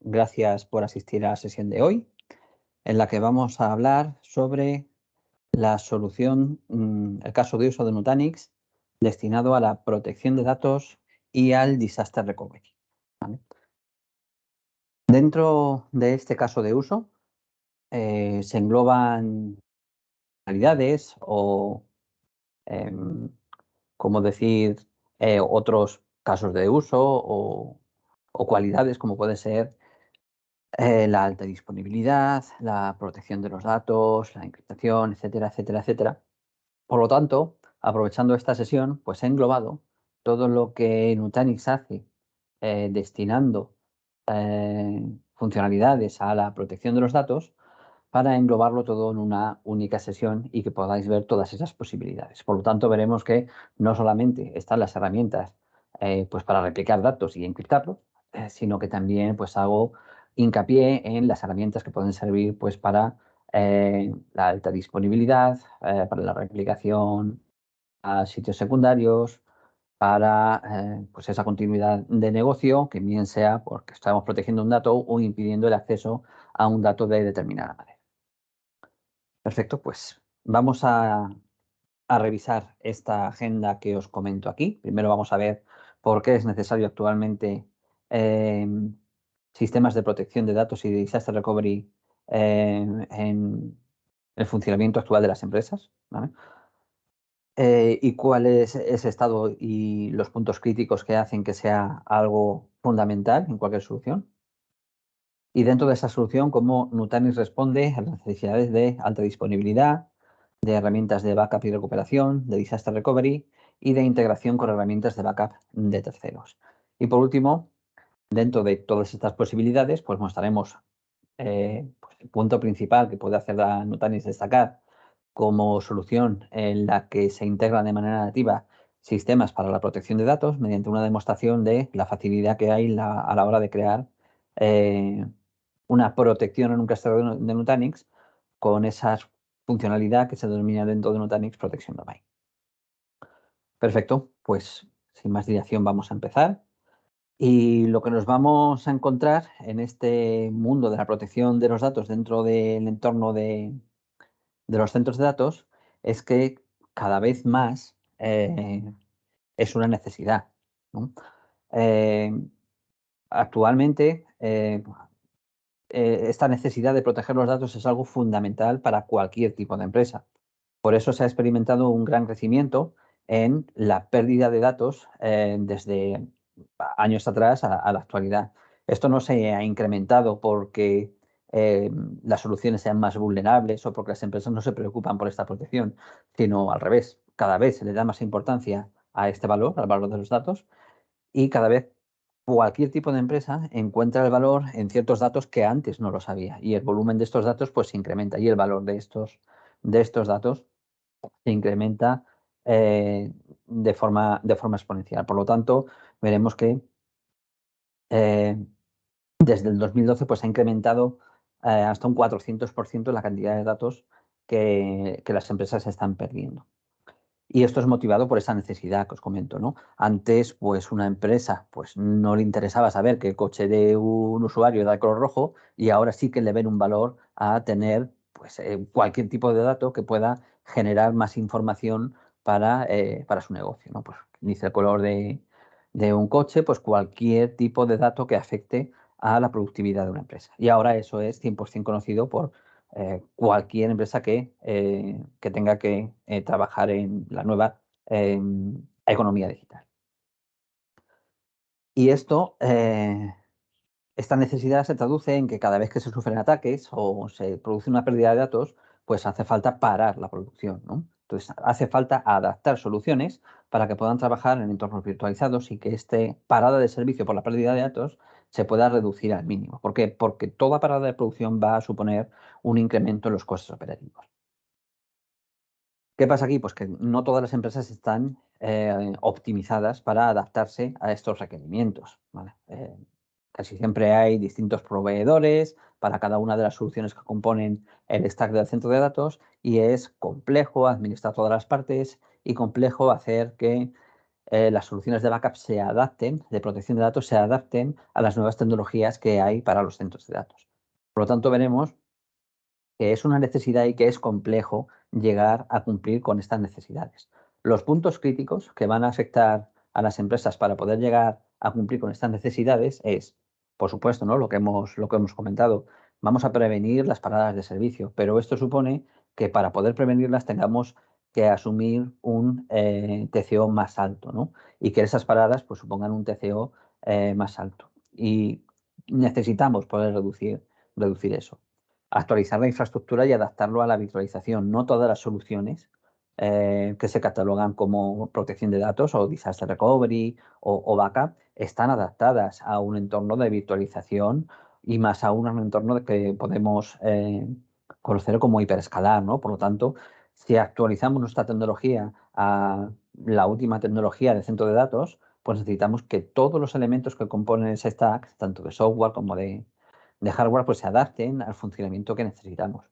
Gracias por asistir a la sesión de hoy, en la que vamos a hablar sobre la solución, el caso de uso de Nutanix destinado a la protección de datos y al disaster recovery. ¿Vale? Dentro de este caso de uso se engloban funcionalidades o, como decir, otros casos de uso o cualidades como puede ser la alta disponibilidad, la protección de los datos, la encriptación, etcétera, etcétera, etcétera. Por lo tanto, aprovechando esta sesión, pues he englobado todo lo que Nutanix hace destinando funcionalidades a la protección de los datos para englobarlo todo en una única sesión y que podáis ver todas esas posibilidades. Por lo tanto, veremos que no solamente están las herramientas pues para replicar datos y encriptarlos, sino que también pues hago hincapié en las herramientas que pueden servir pues para la alta disponibilidad, para la replicación a sitios secundarios, para pues esa continuidad de negocio, que bien sea porque estamos protegiendo un dato o impidiendo el acceso a un dato de determinada manera. Perfecto, pues vamos a revisar esta agenda que os comento aquí. Primero vamos a ver por qué es necesario actualmente sistemas de protección de datos y de disaster recovery en el funcionamiento actual de las empresas, ¿vale? Y cuál es ese estado y los puntos críticos que hacen que sea algo fundamental en cualquier solución. Y dentro de esa solución, cómo Nutanix responde a las necesidades de alta disponibilidad, de herramientas de backup y recuperación, de disaster recovery y de integración con herramientas de backup de terceros. Y por último, dentro de todas estas posibilidades, pues mostraremos pues el punto principal que puede hacer a Nutanix destacar como solución en la que se integran de manera nativa sistemas para la protección de datos mediante una demostración de la facilidad que hay a la hora de crear una protección en un cluster de Nutanix con esa funcionalidad que se denomina dentro de Nutanix Protection Domain. Perfecto, pues sin más dilación vamos a empezar. Y lo que nos vamos a encontrar en este mundo de la protección de los datos dentro del entorno de los centros de datos es que cada vez más es una necesidad, ¿no? Actualmente, esta necesidad de proteger los datos es algo fundamental para cualquier tipo de empresa. Por eso se ha experimentado un gran crecimiento en la pérdida de datos desde años atrás a la actualidad. Esto no se ha incrementado porque las soluciones sean más vulnerables o porque las empresas no se preocupan por esta protección, sino al revés. Cada vez se le da más importancia a este valor, al valor de los datos, y cada vez cualquier tipo de empresa encuentra el valor en ciertos datos que antes no lo sabía, y el volumen de estos datos pues se incrementa y el valor de estos datos se incrementa de forma exponencial. Por lo tanto, veremos que desde el 2012 pues, se ha incrementado hasta un 400% la cantidad de datos que las empresas están perdiendo. Y esto es motivado por esa necesidad que os comento, ¿no? Antes, pues una empresa pues, no le interesaba saber que el coche de un usuario era de color rojo y ahora sí que le ven un valor a tener pues, cualquier tipo de dato que pueda generar más información para su negocio, ¿no? Pues dice el color de un coche, pues cualquier tipo de dato que afecte a la productividad de una empresa. Y ahora eso es 100% conocido por cualquier empresa que tenga que trabajar en la nueva economía digital. Y esto, esta necesidad se traduce en que cada vez que se sufren ataques o se produce una pérdida de datos, pues hace falta parar la producción, ¿no? Entonces, hace falta adaptar soluciones para que puedan trabajar en entornos virtualizados y que esta parada de servicio por la pérdida de datos se pueda reducir al mínimo. ¿Por qué? Porque toda parada de producción va a suponer un incremento en los costes operativos. ¿Qué pasa aquí? Pues que no todas las empresas están optimizadas para adaptarse a estos requerimientos, ¿vale? Casi siempre hay distintos proveedores para cada una de las soluciones que componen el stack del centro de datos y es complejo administrar todas las partes y complejo hacer que las soluciones de backup se adapten, de protección de datos, se adapten a las nuevas tecnologías que hay para los centros de datos. Por lo tanto, veremos que es una necesidad y que es complejo llegar a cumplir con estas necesidades. Los puntos críticos que van a afectar a las empresas para poder llegar a cumplir con estas necesidades es, por supuesto, ¿no? lo que hemos comentado, vamos a prevenir las paradas de servicio, pero esto supone que para poder prevenirlas tengamos que asumir un TCO más alto, ¿no? Y que esas paradas pues, supongan un TCO más alto. Y necesitamos poder reducir eso. Actualizar la infraestructura y adaptarlo a la virtualización. No todas las soluciones que se catalogan como protección de datos o disaster recovery o backup están adaptadas a un entorno de virtualización y más aún a un entorno que podemos conocer como hiperescalar, ¿no? Por lo tanto, si actualizamos nuestra tecnología a la última tecnología de centro de datos, pues necesitamos que todos los elementos que componen ese stack, tanto de software como de hardware, pues se adapten al funcionamiento que necesitamos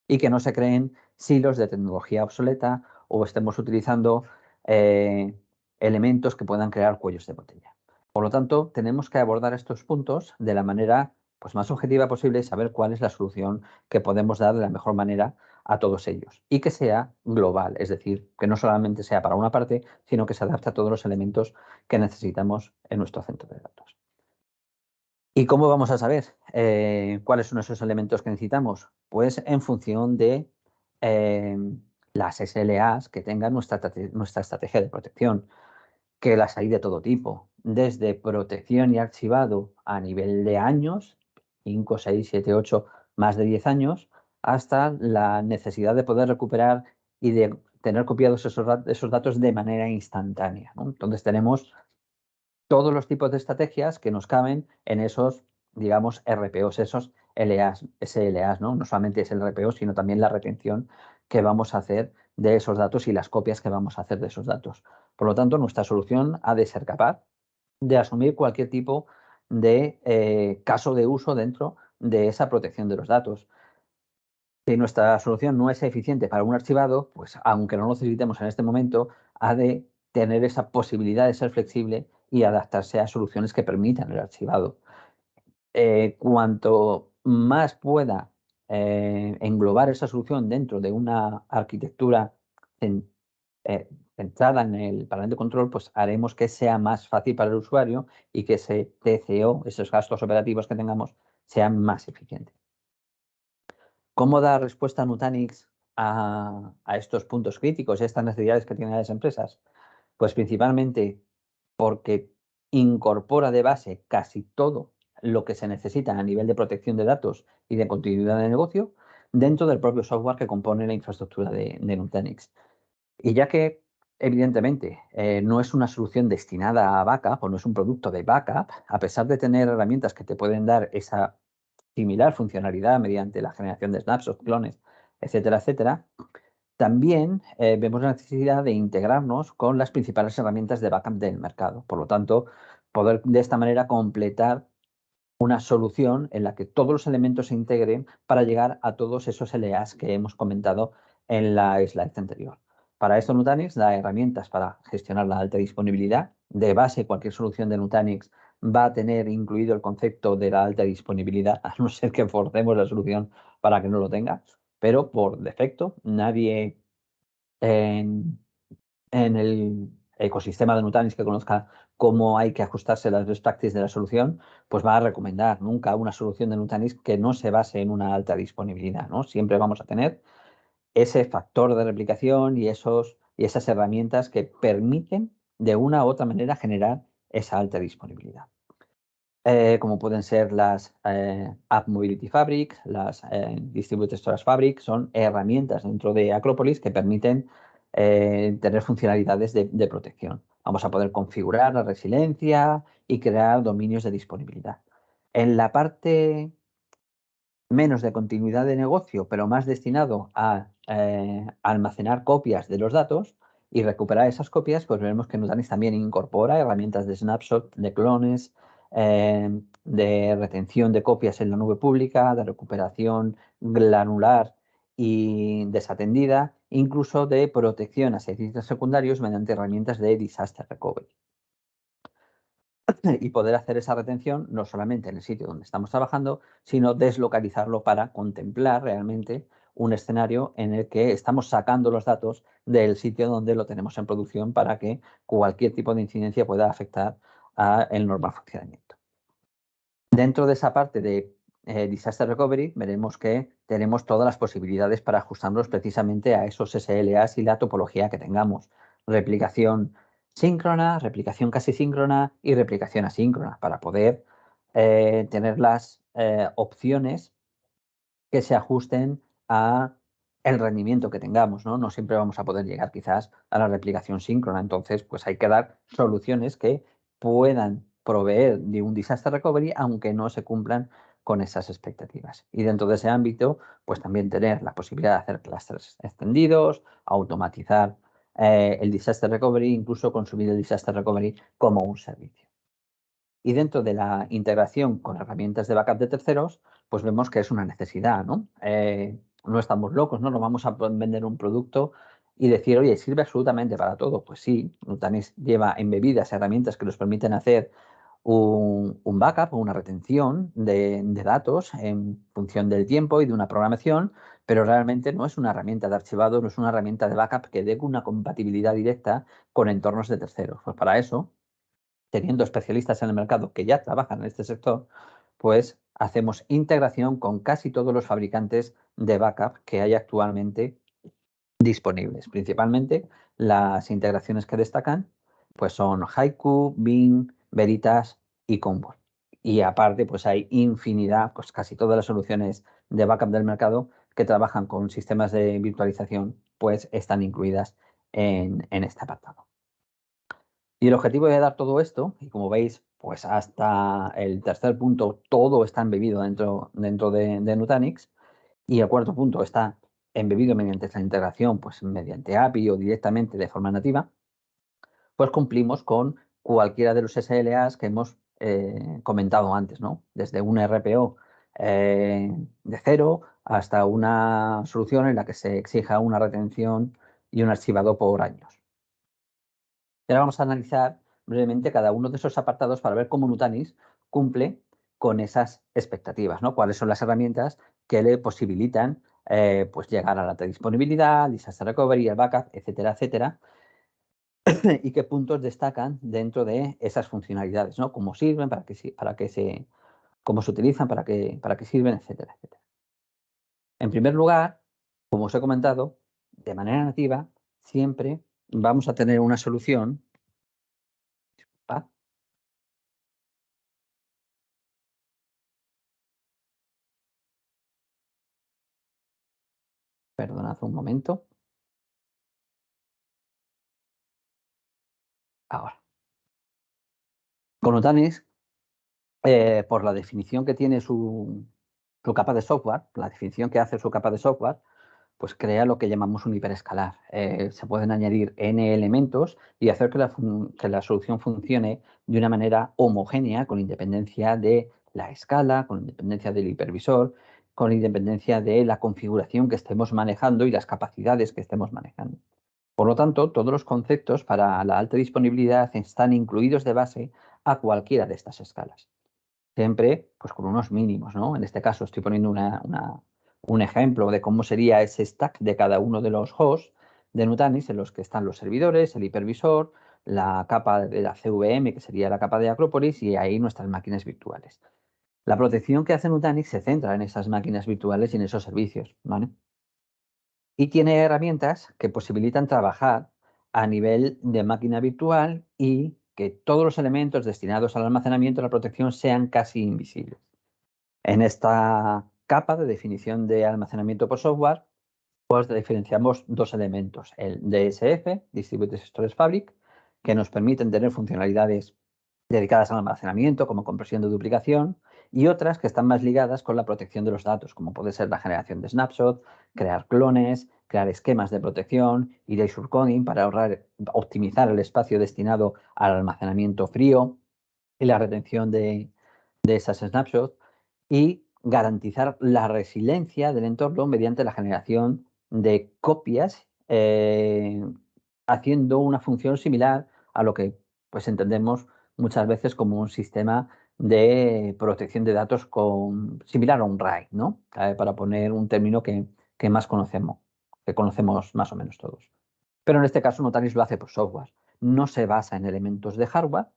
y que no se creen silos de tecnología obsoleta o estemos utilizando elementos que puedan crear cuellos de botella. Por lo tanto, tenemos que abordar estos puntos de la manera pues, más objetiva posible y saber cuál es la solución que podemos dar de la mejor manera a todos ellos y que sea global, es decir, que no solamente sea para una parte, sino que se adapte a todos los elementos que necesitamos en nuestro centro de datos. ¿Y cómo vamos a saber cuáles son esos elementos que necesitamos? Pues en función de las SLAs que tenga nuestra estrategia de protección, que las hay de todo tipo, desde protección y archivado a nivel de años, 5, 6, 7, 8, más de 10 años, hasta la necesidad de poder recuperar y de tener copiados esos datos de manera instantánea, ¿no? Entonces tenemos todos los tipos de estrategias que nos caben en esos, digamos, RPOs, esos SLAs, ¿no? No solamente es el RPO, sino también la retención que vamos a hacer de esos datos y las copias que vamos a hacer de esos datos. Por lo tanto, nuestra solución ha de ser capaz de asumir cualquier tipo de caso de uso dentro de esa protección de los datos. Si nuestra solución no es eficiente para un archivado, pues aunque no lo necesitemos en este momento, ha de tener esa posibilidad de ser flexible y adaptarse a soluciones que permitan el archivado. Cuanto más pueda englobar esa solución dentro de una arquitectura centrada en el panel de control, pues haremos que sea más fácil para el usuario y que ese TCO, esos gastos operativos que tengamos, sean más eficientes. ¿Cómo dar respuesta Nutanix a estos puntos críticos y a estas necesidades que tienen las empresas? Pues principalmente porque incorpora de base casi todo lo que se necesita a nivel de protección de datos y de continuidad de negocio dentro del propio software que compone la infraestructura de Nutanix. Y ya que, evidentemente, no es una solución destinada a backup o no es un producto de backup, a pesar de tener herramientas que te pueden dar esa similar funcionalidad mediante la generación de snapshots, clones, etcétera, etcétera, también vemos la necesidad de integrarnos con las principales herramientas de backup del mercado. Por lo tanto, poder de esta manera completar una solución en la que todos los elementos se integren para llegar a todos esos LAs que hemos comentado en la slide anterior. Para esto Nutanix da herramientas para gestionar la alta disponibilidad. De base, cualquier solución de Nutanix va a tener incluido el concepto de la alta disponibilidad, a no ser que forcemos la solución para que no lo tenga, pero por defecto nadie en, en el ecosistema de Nutanix que conozca cómo hay que ajustarse las best practices de la solución, pues va a recomendar nunca una solución de Nutanix que no se base en una alta disponibilidad, ¿no? Siempre vamos a tener ese factor de replicación y esas herramientas que permiten de una u otra manera generar esa alta disponibilidad. Como pueden ser las App Mobility Fabric, las Distributed Storage Fabric, son herramientas dentro de Acropolis que permiten tener funcionalidades de protección. Vamos a poder configurar la resiliencia y crear dominios de disponibilidad. En la parte menos de continuidad de negocio, pero más destinado a almacenar copias de los datos y recuperar esas copias, pues veremos que Nutanix también incorpora herramientas de snapshot, de clones, de retención de copias en la nube pública, de recuperación granular y desatendida, incluso de protección a servicios secundarios mediante herramientas de disaster recovery. Y poder hacer esa retención no solamente en el sitio donde estamos trabajando, sino deslocalizarlo para contemplar realmente un escenario en el que estamos sacando los datos del sitio donde lo tenemos en producción para que cualquier tipo de incidencia pueda afectar al normal funcionamiento. Dentro de esa parte de Disaster Recovery veremos que tenemos todas las posibilidades para ajustarnos precisamente a esos SLAs y la topología que tengamos. Replicación síncrona, replicación casi síncrona y replicación asíncrona para poder tener las opciones que se ajusten a el rendimiento que tengamos, ¿no? No siempre vamos a poder llegar quizás a la replicación síncrona, entonces pues hay que dar soluciones que puedan proveer de un disaster recovery aunque no se cumplan con esas expectativas. Y dentro de ese ámbito, pues también tener la posibilidad de hacer clusters extendidos, automatizar el disaster recovery, incluso consumir el disaster recovery como un servicio. Y dentro de la integración con herramientas de backup de terceros, pues vemos que es una necesidad, ¿no? No estamos locos, ¿no? No vamos a vender un producto y decir, oye, sirve absolutamente para todo. Pues sí, Nutanix lleva embebidas herramientas que nos permiten hacer un backup o una retención de datos en función del tiempo y de una programación, pero realmente no es una herramienta de archivado, no es una herramienta de backup que dé una compatibilidad directa con entornos de terceros. Pues para eso teniendo especialistas en el mercado que ya trabajan en este sector, pues hacemos integración con casi todos los fabricantes de backup que hay actualmente disponibles. Principalmente las integraciones que destacan pues son Haiku, Bing, Veritas y Commvault. Y aparte pues hay infinidad, pues casi todas las soluciones de backup del mercado que trabajan con sistemas de virtualización pues están incluidas en este apartado. Y el objetivo de dar todo esto, y como veis, pues hasta el tercer punto todo está embebido dentro de Nutanix, y el cuarto punto está embebido mediante esta integración, pues mediante API o directamente de forma nativa, pues cumplimos con cualquiera de los SLAs que hemos comentado antes, ¿no? Desde un RPO de cero hasta una solución en la que se exija una retención y un archivado por años. Y ahora vamos a analizar brevemente cada uno de esos apartados para ver cómo Nutanix cumple con esas expectativas, ¿no? Cuáles son las herramientas que le posibilitan pues llegar a la alta disponibilidad, disaster recovery, el backup, etcétera, etcétera, y qué puntos destacan dentro de esas funcionalidades, ¿no? Cómo sirven, cómo se utilizan, para qué sirven, etcétera, etcétera. En primer lugar, como os he comentado, de manera nativa siempre vamos a tener una solución. Perdonad un momento. Ahora, con Nutanix, por la definición que tiene su capa de software, la definición que hace su capa de software, pues crea lo que llamamos un hiperescalar. Se pueden añadir n elementos y hacer que la solución funcione de una manera homogénea, con independencia de la escala, con independencia del hipervisor, con independencia de la configuración que estemos manejando y las capacidades que estemos manejando. Por lo tanto, todos los conceptos para la alta disponibilidad están incluidos de base a cualquiera de estas escalas. Siempre pues con unos mínimos, ¿no? En este caso estoy poniendo un ejemplo de cómo sería ese stack de cada uno de los hosts de Nutanix en los que están los servidores, el hipervisor, la capa de la CVM, que sería la capa de Acropolis, y ahí nuestras máquinas virtuales. La protección que hace Nutanix se centra en esas máquinas virtuales y en esos servicios, ¿vale? Y tiene herramientas que posibilitan trabajar a nivel de máquina virtual y que todos los elementos destinados al almacenamiento y la protección sean casi invisibles. En esta capa de definición de almacenamiento por software, pues diferenciamos dos elementos, el DSF, Distributed Storage Fabric, que nos permiten tener funcionalidades dedicadas al almacenamiento, como compresión de duplicación, y otras que están más ligadas con la protección de los datos, como puede ser la generación de snapshots, crear clones, crear esquemas de protección y de shortcoding para optimizar el espacio destinado al almacenamiento frío y la retención de esas snapshots, y garantizar la resiliencia del entorno mediante la generación de copias haciendo una función similar a lo que pues entendemos muchas veces como un sistema de protección de datos similar a un RAID, ¿no? Para poner un término que más conocemos, que conocemos más o menos todos. Pero en este caso Nutanix lo hace por software. No se basa en elementos de hardware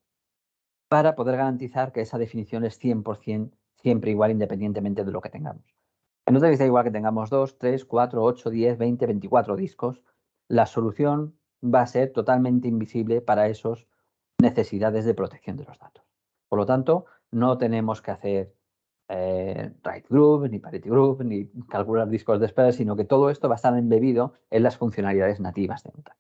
para poder garantizar que esa definición es 100% siempre igual independientemente de lo que tengamos. En Nutanix da igual que tengamos 2, 3, 4, 8, 10, 20, 24 discos. La solución va a ser totalmente invisible para esas necesidades de protección de los datos. Por lo tanto, no tenemos que hacer write group, ni parity group, ni calcular discos de espera, sino que todo esto va a estar embebido en las funcionalidades nativas de Nutanix.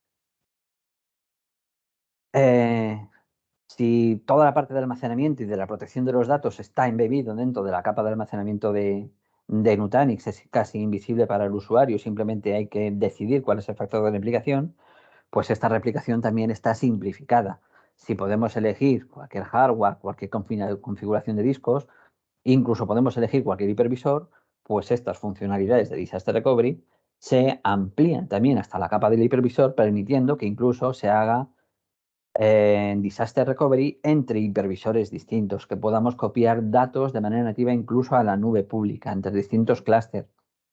Si toda la parte de almacenamiento y de la protección de los datos está embebido dentro de la capa de almacenamiento de Nutanix, es casi invisible para el usuario, simplemente hay que decidir cuál es el factor de replicación, pues esta replicación también está simplificada. Si podemos elegir cualquier hardware, cualquier configuración de discos, incluso podemos elegir cualquier hipervisor, pues estas funcionalidades de Disaster Recovery se amplían también hasta la capa del hipervisor, permitiendo que incluso se haga en Disaster Recovery entre hipervisores distintos, que podamos copiar datos de manera nativa incluso a la nube pública, entre distintos clústeres.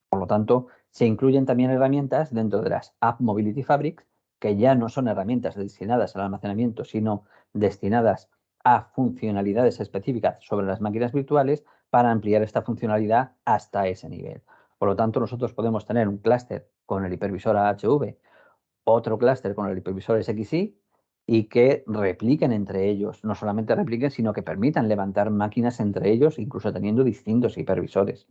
Por lo tanto, se incluyen también herramientas dentro de las App Mobility Fabrics, que ya no son herramientas destinadas al almacenamiento, sino destinadas a funcionalidades específicas sobre las máquinas virtuales para ampliar esta funcionalidad hasta ese nivel. Por lo tanto, nosotros podemos tener un clúster con el hipervisor AHV, otro clúster con el hipervisor SXI y que repliquen entre ellos. No solamente repliquen, sino que permitan levantar máquinas entre ellos, incluso teniendo distintos hipervisores.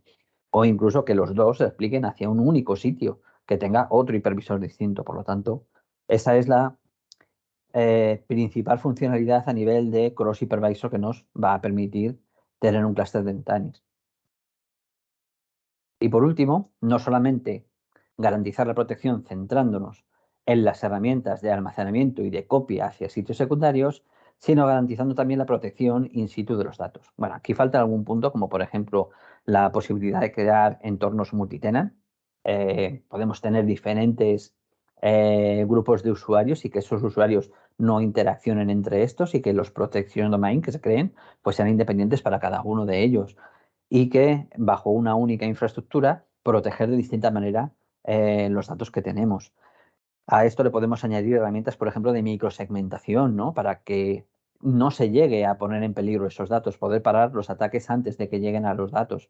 O incluso que los dos se repliquen hacia un único sitio, que tenga otro hipervisor distinto. Por lo tanto, esa es la principal funcionalidad a nivel de cross hypervisor que nos va a permitir tener un clúster de Nutanix. Y por último, no solamente garantizar la protección centrándonos en las herramientas de almacenamiento y de copia hacia sitios secundarios, sino garantizando también la protección in situ de los datos. Bueno, aquí falta algún punto, como por ejemplo la posibilidad de crear entornos multitenant. Podemos tener diferentes grupos de usuarios y que esos usuarios no interaccionen entre estos y que los protection domain que se creen pues sean independientes para cada uno de ellos y que bajo una única infraestructura proteger de distinta manera los datos que tenemos. A esto le podemos añadir herramientas, por ejemplo, de microsegmentación, ¿no? Para que no se llegue a poner en peligro esos datos, poder parar los ataques antes de que lleguen a los datos.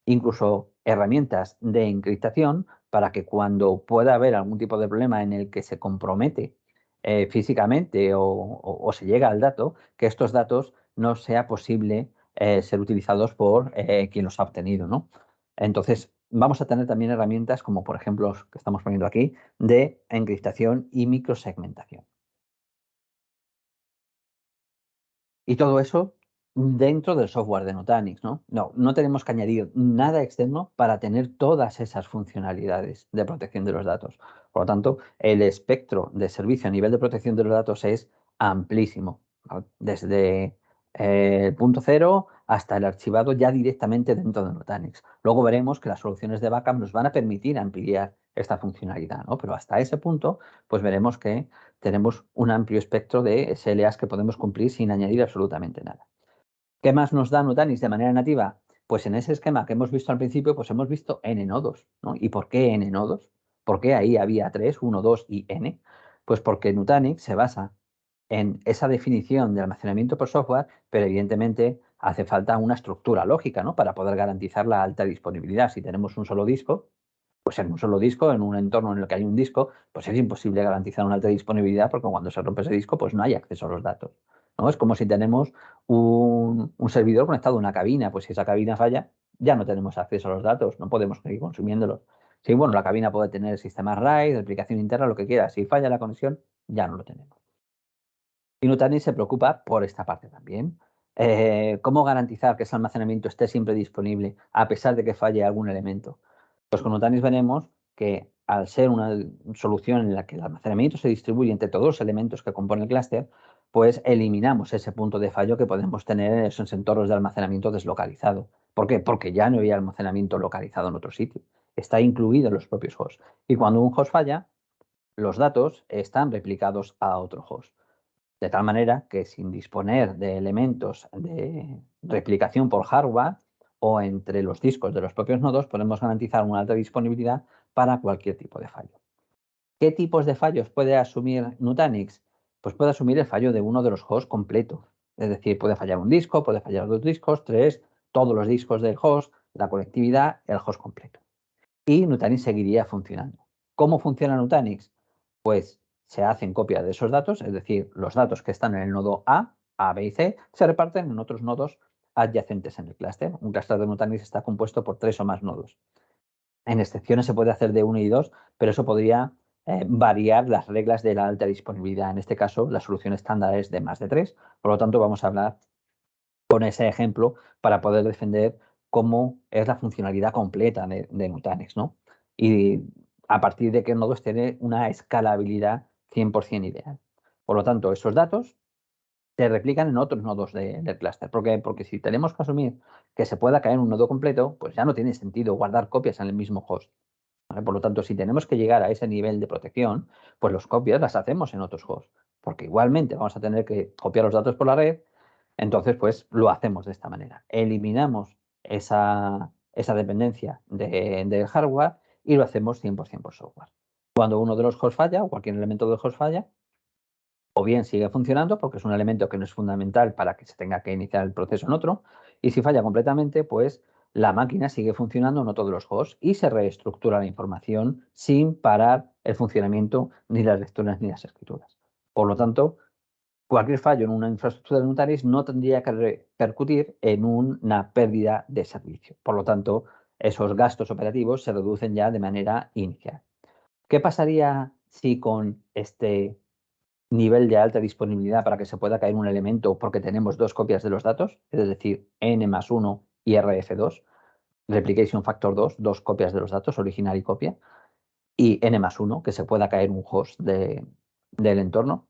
Incluso herramientas de encriptación para que cuando pueda haber algún tipo de problema en el que se compromete físicamente o se llega al dato, que estos datos no sea posible ser utilizados por quien los ha obtenido, ¿no? Entonces, vamos a tener también herramientas como, por ejemplo, los que estamos poniendo aquí, de encriptación y microsegmentación. Y todo eso dentro del software de Nutanix, ¿no? No tenemos que añadir nada externo para tener todas esas funcionalidades de protección de los datos. Por lo tanto, el espectro de servicio a nivel de protección de los datos es amplísimo, ¿no? Desde el punto cero hasta el archivado ya directamente dentro de Nutanix. Luego veremos que las soluciones de backup nos van a permitir ampliar esta funcionalidad, ¿no? Pero hasta ese punto, pues veremos que tenemos un amplio espectro de SLAs que podemos cumplir sin añadir absolutamente nada. ¿Qué más nos da Nutanix de manera nativa? Pues en ese esquema que hemos visto al principio, pues hemos visto n nodos, ¿no? ¿Y por qué n nodos? ¿Por qué ahí había 3, 1, 2 y n? Pues porque Nutanix se basa en esa definición de almacenamiento por software, pero evidentemente hace falta una estructura lógica, ¿no? Para poder garantizar la alta disponibilidad. Si tenemos un solo disco, pues en un solo disco, en un entorno en el que hay un disco, pues es imposible garantizar una alta disponibilidad porque cuando se rompe ese disco, pues no hay acceso a los datos, ¿no? Es como si tenemos un servidor conectado a una cabina, pues si esa cabina falla, ya no tenemos acceso a los datos, no podemos seguir consumiéndolos. Sí, bueno, la cabina puede tener sistemas RAID, aplicación interna, lo que quiera. Si falla la conexión, ya no lo tenemos. Y Nutanix se preocupa por esta parte también. ¿Cómo garantizar que ese almacenamiento esté siempre disponible a pesar de que falle algún elemento? Pues con Nutanix veremos que al ser una solución en la que el almacenamiento se distribuye entre todos los elementos que componen el clúster, pues eliminamos ese punto de fallo que podemos tener en esos entornos de almacenamiento deslocalizado. ¿Por qué? Porque ya no hay almacenamiento localizado en otro sitio. Está incluido en los propios hosts. Y cuando un host falla, los datos están replicados a otro host. De tal manera que sin disponer de elementos de replicación por hardware o entre los discos de los propios nodos, podemos garantizar una alta disponibilidad para cualquier tipo de fallo. ¿Qué tipos de fallos puede asumir Nutanix? Pues puede asumir el fallo de uno de los hosts completo. Es decir, puede fallar un disco, puede fallar dos discos, tres, todos los discos del host, la conectividad, el host completo. Y Nutanix seguiría funcionando. ¿Cómo funciona Nutanix? Pues se hacen copias de esos datos, es decir, los datos que están en el nodo A, B y C, se reparten en otros nodos adyacentes en el clúster. Un clúster de Nutanix está compuesto por 3 o más nodos. En excepciones se puede hacer de 1 y 2, pero eso podría variar las reglas de la alta disponibilidad. En este caso, la solución estándar es de más de 3. Por lo tanto, vamos a hablar con ese ejemplo para poder defender cómo es la funcionalidad completa de Nutanix, ¿no? Y a partir de qué nodos tiene una escalabilidad 100% ideal. Por lo tanto, esos datos se replican en otros nodos del clúster. ¿Por qué? Porque si tenemos que asumir que se pueda caer un nodo completo, pues ya no tiene sentido guardar copias en el mismo host. ¿Vale? Por lo tanto, si tenemos que llegar a ese nivel de protección, pues las copias las hacemos en otros hosts. Porque igualmente vamos a tener que copiar los datos por la red. Entonces, pues lo hacemos de esta manera. Eliminamos esa dependencia del hardware y lo hacemos 100% por software. Cuando uno de los hosts falla o cualquier elemento del host falla, o bien sigue funcionando porque es un elemento que no es fundamental para que se tenga que iniciar el proceso en otro, y si falla completamente, pues la máquina sigue funcionando en otro de los hosts y se reestructura la información sin parar el funcionamiento ni las lecturas ni las escrituras. Por lo tanto, cualquier fallo en una infraestructura de Nutanix no tendría que repercutir en una pérdida de servicio. Por lo tanto, esos gastos operativos se reducen ya de manera inicial. ¿Qué pasaría si con este nivel de alta disponibilidad para que se pueda caer un elemento porque tenemos dos copias de los datos, es decir, N+1 y RF2, Replication Factor 2, dos copias de los datos, original y copia, y N+1, que se pueda caer un host del entorno?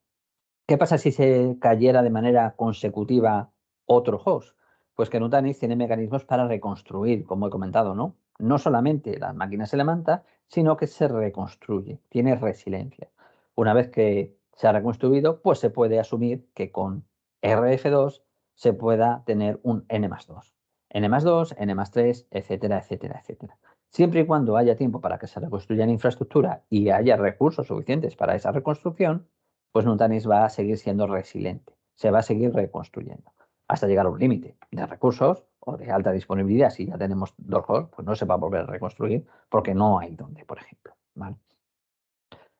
¿Qué pasa si se cayera de manera consecutiva otro host? Pues que Nutanix tiene mecanismos para reconstruir, como he comentado, ¿no? No solamente la máquina se levanta, sino que se reconstruye, tiene resiliencia. Una vez que se ha reconstruido, pues se puede asumir que con RF2 se pueda tener un N+2. N+2, N+3, etcétera, etcétera, etcétera. Siempre y cuando haya tiempo para que se reconstruya la infraestructura y haya recursos suficientes para esa reconstrucción, pues Nutanix va a seguir siendo resiliente, se va a seguir reconstruyendo hasta llegar a un límite de recursos o de alta disponibilidad. Si ya tenemos dos hosts, pues no se va a volver a reconstruir porque no hay dónde, por ejemplo. ¿Vale?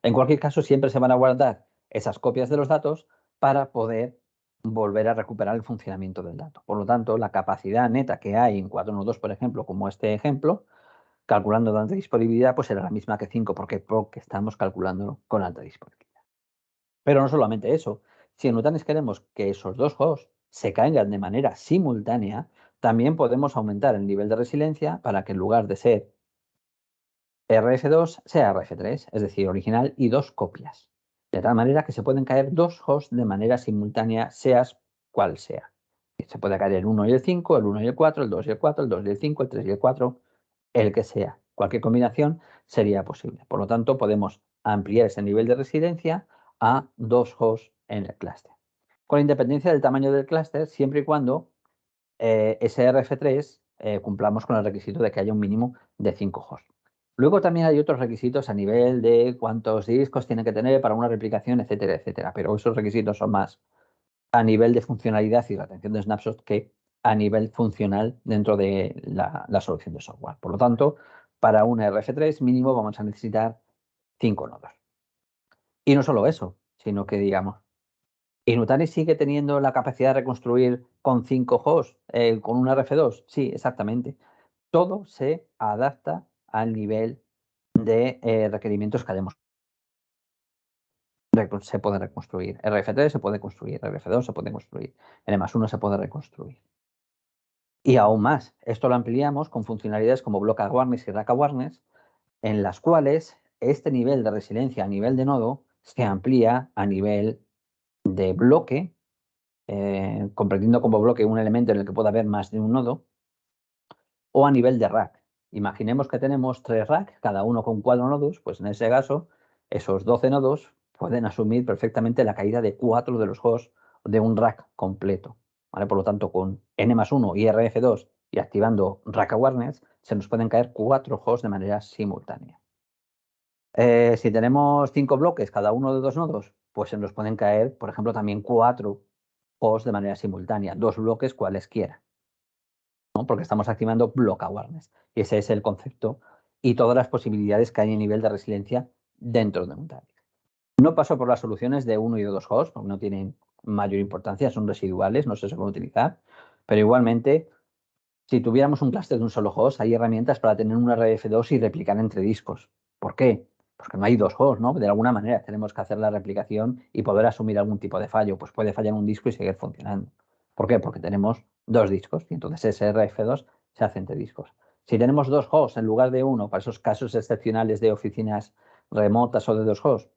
En cualquier caso, siempre se van a guardar esas copias de los datos para poder volver a recuperar el funcionamiento del dato. Por lo tanto, la capacidad neta que hay en 4 nodos, por ejemplo, como este ejemplo, calculando de alta disponibilidad, pues será la misma que 5, porque estamos calculando con alta disponibilidad. Pero no solamente eso, si en Nutanix queremos que esos dos hosts se caigan de manera simultánea, también podemos aumentar el nivel de resiliencia para que en lugar de ser RF2 sea RF3, es decir, original y dos copias. De tal manera que se pueden caer dos hosts de manera simultánea, seas cual sea. Se puede caer el 1 y el 5, el 1 y el 4, el 2 y el 4, el 2 y el 5, el 3 y el 4, el que sea. Cualquier combinación sería posible. Por lo tanto, podemos ampliar ese nivel de resiliencia a dos hosts en el clúster. Con independencia del tamaño del clúster, siempre y cuando ese RF3 cumplamos con el requisito de que haya un mínimo de 5 hosts. Luego también hay otros requisitos a nivel de cuántos discos tiene que tener para una replicación, etcétera, etcétera. Pero esos requisitos son más a nivel de funcionalidad y retención de snapshots que a nivel funcional dentro de la solución de software. Por lo tanto, para un RF3 mínimo vamos a necesitar 5 nodos. Y no solo eso, sino que digamos, ¿y Nutanix sigue teniendo la capacidad de reconstruir con 5 hosts, con un RF2? Sí, exactamente. Todo se adapta al nivel de requerimientos que hayamos. Se puede reconstruir. RF3 se puede construir, RF2 se puede construir, N+1 se puede reconstruir. Y aún más, esto lo ampliamos con funcionalidades como Block Awareness y Rack Awareness, en las cuales este nivel de resiliencia a nivel de nodo se amplía a nivel de bloque, comprendiendo como bloque un elemento en el que pueda haber más de un nodo, o a nivel de rack. Imaginemos que tenemos 3 racks, cada uno con 4 nodos, pues en ese caso esos 12 nodos pueden asumir perfectamente la caída de 4 de los hosts de un rack completo, ¿vale? Por lo tanto, con n+1 y RF2 y activando rack awareness, se nos pueden caer 4 hosts de manera simultánea. Si tenemos 5 bloques, cada uno de 2 nodos, pues se nos pueden caer, por ejemplo, también 4 hosts de manera simultánea, 2 bloques cualesquiera, ¿no? Porque estamos activando block awareness. Y ese es el concepto y todas las posibilidades que hay a nivel de resiliencia dentro de Nutanix. No paso por las soluciones de 1 y de 2 hosts, porque no tienen mayor importancia, son residuales, no se suelen utilizar, pero igualmente, si tuviéramos un clúster de un solo host, hay herramientas para tener un RF2 y replicar entre discos. ¿Por qué? Porque no hay 2 hosts, ¿no? De alguna manera tenemos que hacer la replicación y poder asumir algún tipo de fallo. Pues puede fallar un disco y seguir funcionando. ¿Por qué? Porque tenemos 2 discos y entonces ese RF2 se hace entre discos. Si tenemos 2 hosts en lugar de uno, para esos casos excepcionales de oficinas remotas o de 2 hosts,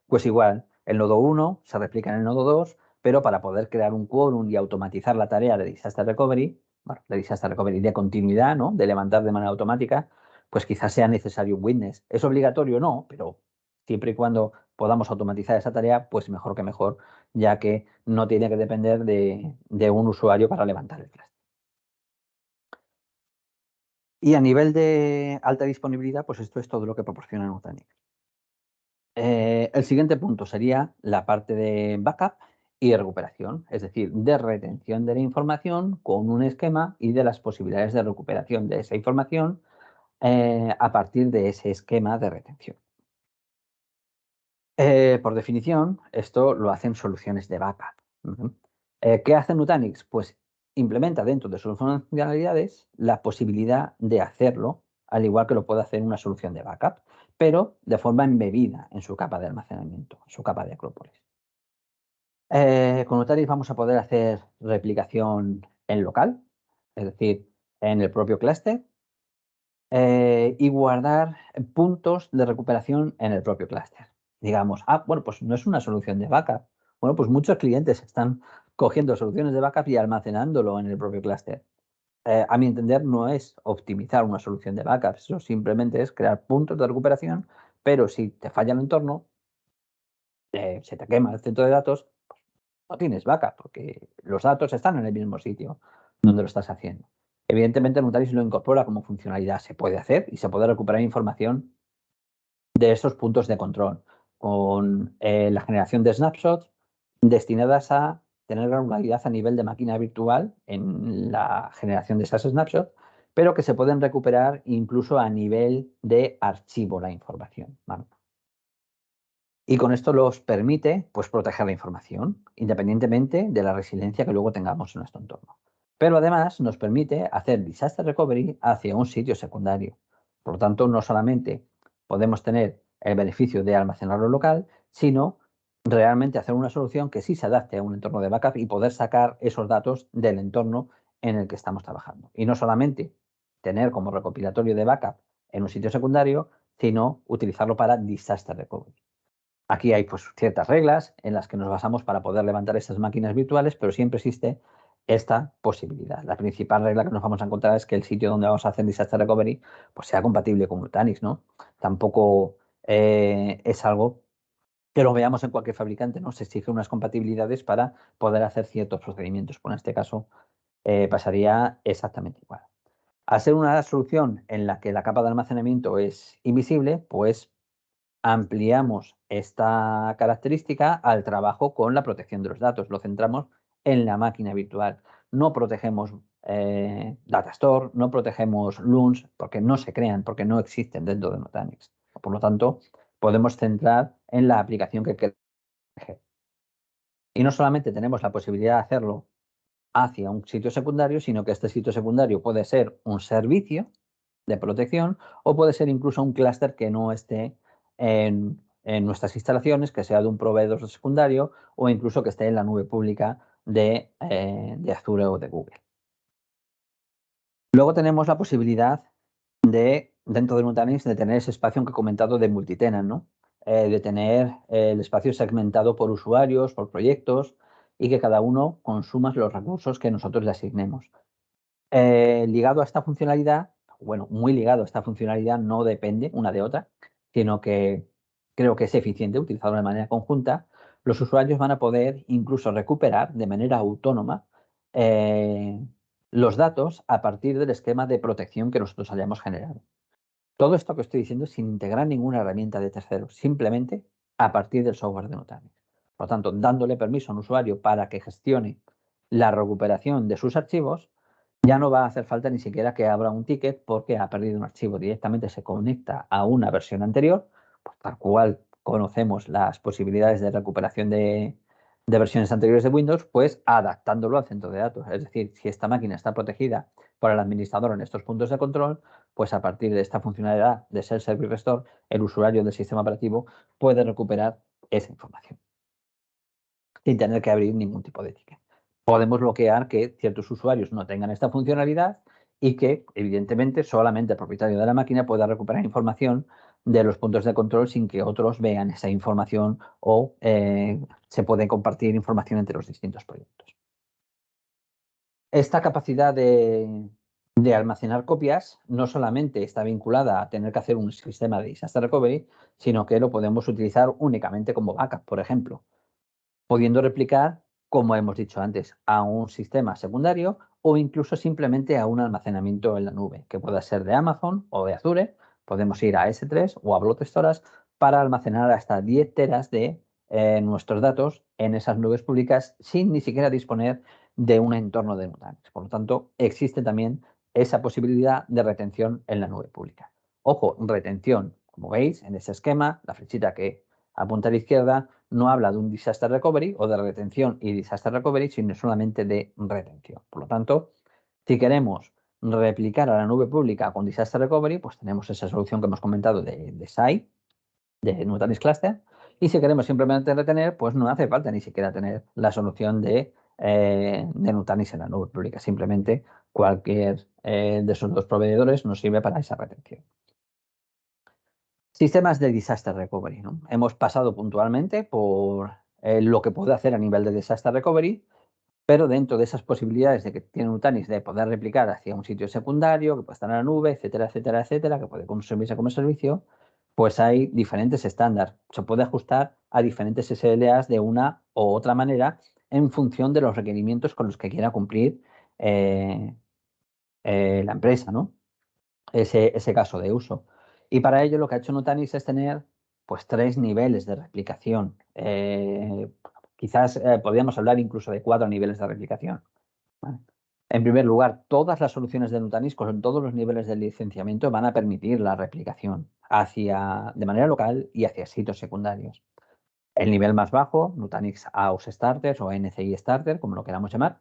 pues igual, el nodo 1 se replica en el nodo 2, pero para poder crear un quórum y automatizar la tarea de disaster recovery, bueno, de disaster recovery de continuidad, ¿no? De levantar de manera automática, pues quizás sea necesario un witness. ¿Es obligatorio? No, pero siempre y cuando podamos automatizar esa tarea, pues mejor que mejor, ya que no tiene que depender de un usuario para levantar el cluster. Y a nivel de alta disponibilidad, pues esto es todo lo que proporciona Nutanix. El siguiente punto sería la parte de backup y recuperación, es decir, de retención de la información con un esquema y de las posibilidades de recuperación de esa información a partir de ese esquema de retención. Por definición, esto lo hacen soluciones de backup. ¿Qué hace Nutanix? Pues implementa dentro de sus funcionalidades la posibilidad de hacerlo, al igual que lo puede hacer una solución de backup, pero de forma embebida en su capa de almacenamiento, en su capa de Acrópolis. Con Nutanix vamos a poder hacer replicación en local, es decir, en el propio clúster, y guardar puntos de recuperación en el propio clúster. Digamos, bueno, pues no es una solución de backup. Bueno, pues muchos clientes están cogiendo soluciones de backup y almacenándolo en el propio clúster. A mi entender, no es optimizar una solución de backup, eso simplemente es crear puntos de recuperación, pero si te falla el entorno, se te quema el centro de datos, pues no tienes backup, porque los datos están en el mismo sitio donde lo estás haciendo. Evidentemente, Nutanix lo incorpora como funcionalidad. Se puede hacer y se puede recuperar información de estos puntos de control con la generación de snapshots destinadas a tener regularidad a nivel de máquina virtual en la generación de esas snapshots, pero que se pueden recuperar incluso a nivel de archivo la información, ¿vale? Y con esto los permite pues, proteger la información, independientemente de la resiliencia que luego tengamos en nuestro entorno. Pero además nos permite hacer disaster recovery hacia un sitio secundario. Por lo tanto, no solamente podemos tener el beneficio de almacenarlo local, sino realmente hacer una solución que sí se adapte a un entorno de backup y poder sacar esos datos del entorno en el que estamos trabajando. Y no solamente tener como recopilatorio de backup en un sitio secundario, sino utilizarlo para disaster recovery. Aquí hay pues, ciertas reglas en las que nos basamos para poder levantar estas máquinas virtuales, pero siempre existe esta posibilidad. La principal regla que nos vamos a encontrar es que el sitio donde vamos a hacer disaster recovery pues, sea compatible con Nutanix, ¿no? Tampoco es algo que lo veamos en cualquier fabricante, ¿no? Se exigen unas compatibilidades para poder hacer ciertos procedimientos. Pues en este caso pasaría exactamente igual. Al ser una solución en la que la capa de almacenamiento es invisible, pues ampliamos esta característica al trabajo con la protección de los datos. Lo centramos en la máquina virtual. No protegemos Datastore, no protegemos LUNs, porque no se crean, porque no existen dentro de Nutanix. Por lo tanto, podemos centrar en la aplicación que queremos proteger. Y no solamente tenemos la posibilidad de hacerlo hacia un sitio secundario, sino que este sitio secundario puede ser un servicio de protección o puede ser incluso un clúster que no esté en nuestras instalaciones, que sea de un proveedor secundario o incluso que esté en la nube pública de Azure o de Google. Luego tenemos la posibilidad de, dentro de Nutanix, de tener ese espacio que he comentado de multitenant, ¿no? De tener el espacio segmentado por usuarios, por proyectos y que cada uno consuma los recursos que nosotros le asignemos. Ligado a esta funcionalidad, bueno, muy ligado a esta funcionalidad, no depende una de otra, sino que creo que es eficiente utilizarlo de manera conjunta, los usuarios van a poder incluso recuperar de manera autónoma los datos a partir del esquema de protección que nosotros hayamos generado. Todo esto que estoy diciendo sin integrar ninguna herramienta de terceros, simplemente a partir del software de Nutanix. Por lo tanto, dándole permiso a un usuario para que gestione la recuperación de sus archivos, ya no va a hacer falta ni siquiera que abra un ticket porque ha perdido un archivo. Directamente se conecta a una versión anterior, pues tal cual conocemos las posibilidades de recuperación de versiones anteriores de Windows, pues adaptándolo al centro de datos. Es decir, si esta máquina está protegida por el administrador en estos puntos de control, pues a partir de esta funcionalidad de Self Service Restore, el usuario del sistema operativo puede recuperar esa información sin tener que abrir ningún tipo de ticket. Podemos bloquear que ciertos usuarios no tengan esta funcionalidad y que, evidentemente, solamente el propietario de la máquina pueda recuperar información de los puntos de control sin que otros vean esa información o se puede compartir información entre los distintos proyectos. Esta capacidad de almacenar copias no solamente está vinculada a tener que hacer un sistema de disaster recovery, sino que lo podemos utilizar únicamente como backup, por ejemplo, pudiendo replicar, como hemos dicho antes, a un sistema secundario o incluso simplemente a un almacenamiento en la nube, que pueda ser de Amazon o de Azure. Podemos ir a S3 o a Blob Storage para almacenar hasta 10 teras de nuestros datos en esas nubes públicas sin ni siquiera disponer de un entorno de Nutanix. Por lo tanto, existe también esa posibilidad de retención en la nube pública. Ojo, retención, como veis en ese esquema, la flechita que apunta a la izquierda no habla de un disaster recovery o de retención y disaster recovery, sino solamente de retención. Por lo tanto, si queremos replicar a la nube pública con disaster recovery, pues tenemos esa solución que hemos comentado de SAI, de Nutanix Cluster, y si queremos simplemente retener, pues no hace falta ni siquiera tener la solución de Nutanix en la nube pública. Simplemente cualquier de esos dos proveedores nos sirve para esa retención. Sistemas de disaster recovery, ¿no? Hemos pasado puntualmente por lo que puede hacer a nivel de disaster recovery, pero dentro de esas posibilidades de que tiene Nutanix de poder replicar hacia un sitio secundario, que puede estar en la nube, etcétera, etcétera, etcétera, que puede consumirse como servicio, pues hay diferentes estándares. Se puede ajustar a diferentes SLAs de una u otra manera en función de los requerimientos con los que quiera cumplir la empresa, ¿no? Ese caso de uso. Y para ello lo que ha hecho Nutanix es tener pues 3 niveles de replicación. Quizás podríamos hablar incluso de 4 niveles de replicación. ¿Vale? En primer lugar, todas las soluciones de Nutanix con todos los niveles de licenciamiento van a permitir la replicación de manera local y hacia sitios secundarios. El nivel más bajo, Nutanix AUS Starter o NCI Starter, como lo queramos llamar,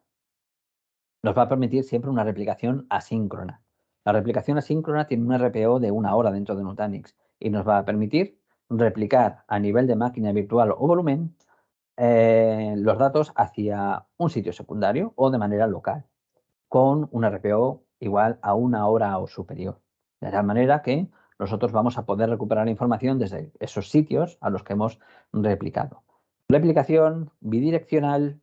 nos va a permitir siempre una replicación asíncrona. La replicación asíncrona tiene un RPO de 1 hora dentro de Nutanix y nos va a permitir replicar a nivel de máquina virtual o volumen los datos hacia un sitio secundario o de manera local, con un RPO igual a 1 hora o superior. De tal manera que nosotros vamos a poder recuperar información desde esos sitios a los que hemos replicado. Replicación bidireccional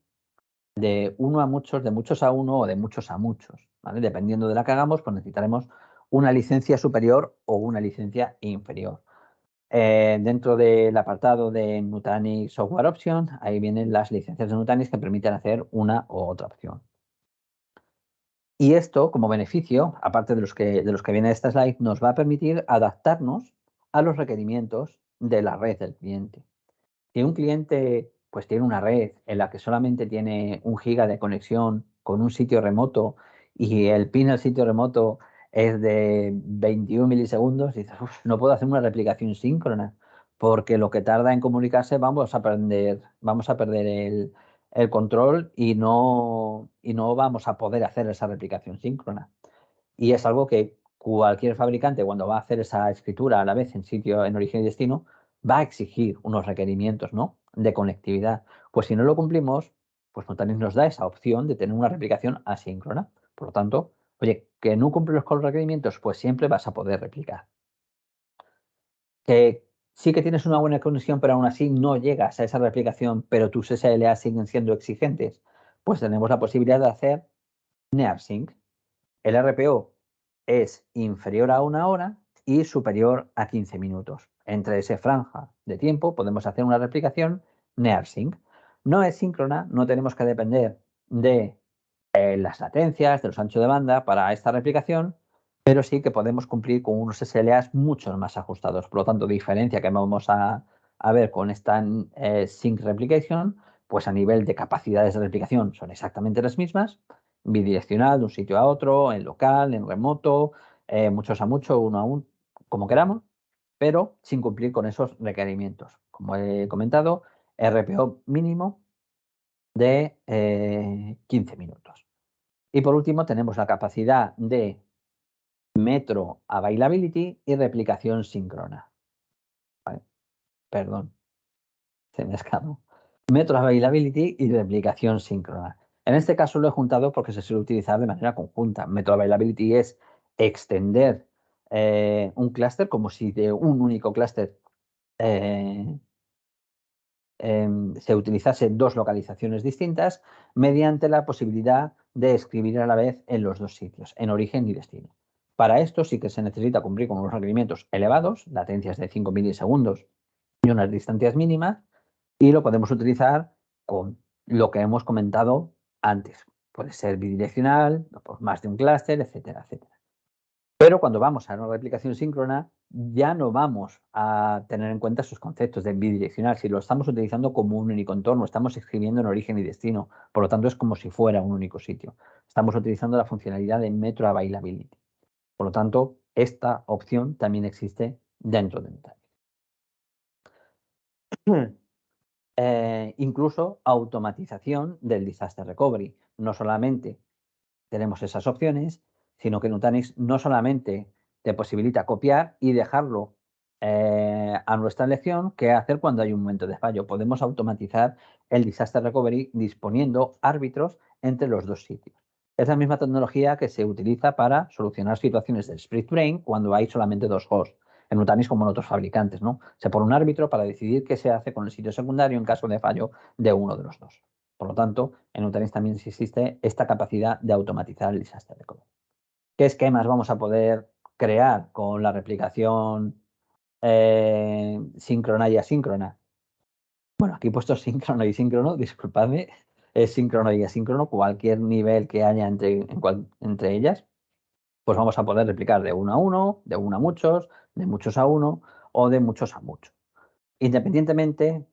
de uno a muchos, de muchos a uno o de muchos a muchos. ¿Vale? Dependiendo de la que hagamos, pues necesitaremos una licencia superior o una licencia inferior. Dentro del apartado de Nutanix Software Option, ahí vienen las licencias de Nutanix que permiten hacer una u otra opción. Y esto, como beneficio, aparte de los que viene esta slide, nos va a permitir adaptarnos a los requerimientos de la red del cliente. Si un cliente pues tiene una red en la que solamente tiene 1 giga de conexión con un sitio remoto y el pin al sitio remoto es de 21 milisegundos, dices, no puedo hacer una replicación síncrona porque lo que tarda en comunicarse vamos a perder el control y no vamos a poder hacer esa replicación síncrona. Y es algo que cualquier fabricante, cuando va a hacer esa escritura a la vez en origen y destino, va a exigir unos requerimientos, ¿no?, de conectividad. Pues si no lo cumplimos, pues Nutanix nos da esa opción de tener una replicación asíncrona. Por lo tanto, oye, que no cumples con los requerimientos, pues siempre vas a poder replicar. Que sí que tienes una buena conexión, pero aún así no llegas a esa replicación, pero tus SLA siguen siendo exigentes, pues tenemos la posibilidad de hacer NearSync. El RPO es inferior a 1 hora y superior a 15 minutos. entre esa franja de tiempo podemos hacer una replicación near-sync. No es síncrona, no tenemos que depender de las latencias, de los anchos de banda para esta replicación, pero sí que podemos cumplir con unos SLAs mucho más ajustados. Por lo tanto, diferencia que vamos a ver con esta sync replication, pues a nivel de capacidades de replicación son exactamente las mismas, bidireccional de un sitio a otro, en local, en remoto, muchos a mucho, uno a uno, como queramos, pero sin cumplir con esos requerimientos. Como he comentado, RPO mínimo de 15 minutos. Y por último tenemos la capacidad de metro availability y replicación síncrona. Vale, perdón, se me escapó. Metro availability y replicación síncrona. En este caso lo he juntado porque se suele utilizar de manera conjunta. Metro availability es extender un clúster como si de un único clúster se utilizase dos localizaciones distintas mediante la posibilidad de escribir a la vez en los dos sitios, en origen y destino. Para esto sí que se necesita cumplir con unos requerimientos elevados, latencias de 5 milisegundos y unas distancias mínimas, y lo podemos utilizar con lo que hemos comentado antes. Puede ser bidireccional, por más de un clúster, etcétera, etcétera. Pero cuando vamos a una replicación síncrona, ya no vamos a tener en cuenta esos conceptos de bidireccional. Si lo estamos utilizando como un único entorno, estamos escribiendo en origen y destino. Por lo tanto, es como si fuera un único sitio. Estamos utilizando la funcionalidad de Metro Availability. Por lo tanto, esta opción también existe dentro de Nutanix. Incluso automatización del disaster recovery. No solamente tenemos esas opciones, sino que Nutanix no solamente te posibilita copiar y dejarlo a nuestra elección, qué hacer cuando hay un momento de fallo. Podemos automatizar el disaster recovery disponiendo árbitros entre los dos sitios. Es la misma tecnología que se utiliza para solucionar situaciones del split brain cuando hay solamente dos hosts. En Nutanix como en otros fabricantes, ¿no? Se pone un árbitro para decidir qué se hace con el sitio secundario en caso de fallo de uno de los dos. Por lo tanto, en Nutanix también existe esta capacidad de automatizar el disaster recovery. ¿Qué esquemas vamos a poder crear con la replicación síncrona y asíncrona? Bueno, aquí he puesto síncrono y síncrono, disculpadme, es síncrono y asíncrono, cualquier nivel que haya entre ellas, pues vamos a poder replicar de uno a uno, de uno a muchos, de muchos a uno o de muchos a muchos. Independientemente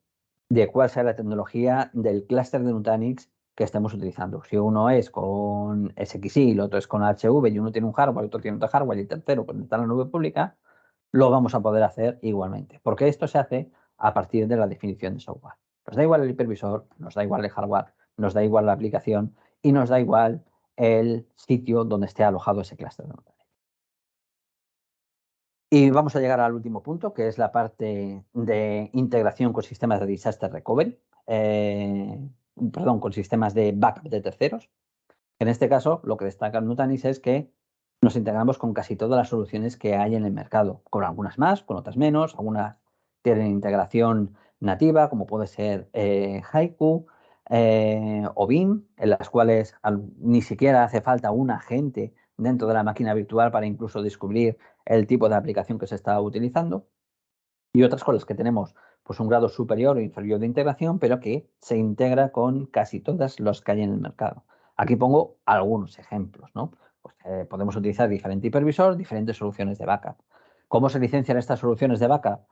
de cuál sea la tecnología del clúster de Nutanix que estemos utilizando. Si uno es con SXI y el otro es con HV y uno tiene un hardware, otro tiene otro hardware y el tercero pues está en la nube pública, lo vamos a poder hacer igualmente, porque esto se hace a partir de la definición de software. Nos da igual el hipervisor, nos da igual el hardware, nos da igual la aplicación y nos da igual el sitio donde esté alojado ese clúster de Nutanix. Y vamos a llegar al último punto, que es la parte de integración con sistemas de disaster recovery, con sistemas de backup de terceros. En este caso, lo que destaca Nutanix es que nos integramos con casi todas las soluciones que hay en el mercado, con algunas más, con otras menos, algunas tienen integración nativa, como puede ser Haiku o Beam, en las cuales ni siquiera hace falta un agente dentro de la máquina virtual para incluso descubrir el tipo de aplicación que se está utilizando. Y otras con las que tenemos pues, un grado superior o inferior de integración, pero que se integra con casi todas las que hay en el mercado. Aquí pongo algunos ejemplos, ¿no? Pues, podemos utilizar diferente hipervisor, diferentes soluciones de backup. ¿Cómo se licencian estas soluciones de backup?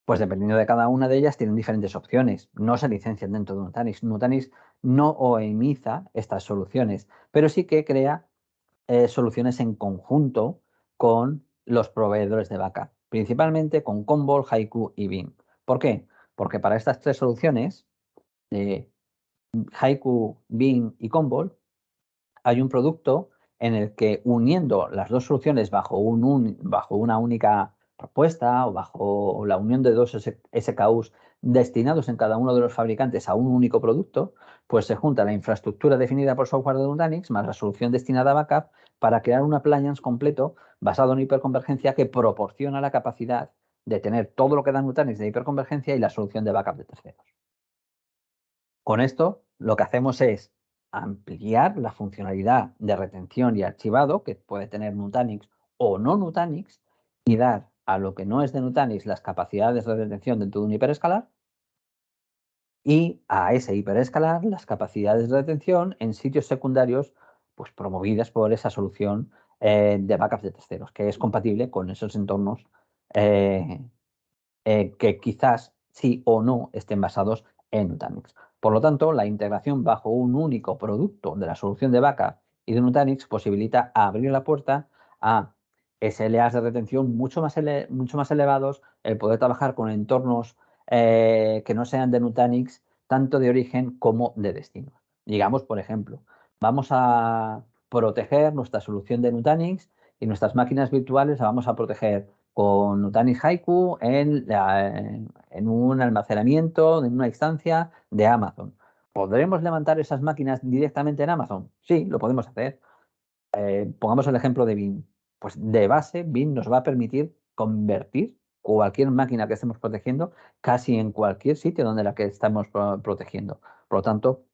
Pues dependiendo de cada una de ellas tienen diferentes opciones. No se licencian dentro de Nutanix. Nutanix no OEMiza estas soluciones, pero sí que crea soluciones en conjunto con los proveedores de backup, principalmente con Commvault, Haiku y Beam. ¿Por qué? Porque para estas tres soluciones, Haiku, Beam y Commvault, hay un producto en el que uniendo las dos soluciones bajo una única propuesta o bajo la unión de dos SKUs destinados en cada uno de los fabricantes a un único producto, pues se junta la infraestructura definida por software de Nutanix más la solución destinada a backup para crear un appliance completo basado en hiperconvergencia que proporciona la capacidad de tener todo lo que da Nutanix de hiperconvergencia y la solución de backup de terceros. Con esto, lo que hacemos es ampliar la funcionalidad de retención y archivado que puede tener Nutanix o no Nutanix y dar a lo que no es de Nutanix las capacidades de retención dentro de un hiperescalar y a ese hiperescalar las capacidades de retención en sitios secundarios pues promovidas por esa solución de backups de terceros, que es compatible con esos entornos que quizás sí o no estén basados en Nutanix. Por lo tanto, la integración bajo un único producto de la solución de backup y de Nutanix posibilita abrir la puerta a SLAs de retención mucho más elevados, el poder trabajar con entornos que no sean de Nutanix, tanto de origen como de destino. Digamos, por ejemplo, vamos a proteger nuestra solución de Nutanix y nuestras máquinas virtuales las vamos a proteger con Nutanix Haiku en un almacenamiento, en una instancia de Amazon. ¿Podremos levantar esas máquinas directamente en Amazon? Sí, lo podemos hacer. Pongamos el ejemplo de Bin. Pues de base, Bin nos va a permitir convertir cualquier máquina que estemos protegiendo casi en cualquier sitio donde la que estamos protegiendo. Por lo tanto,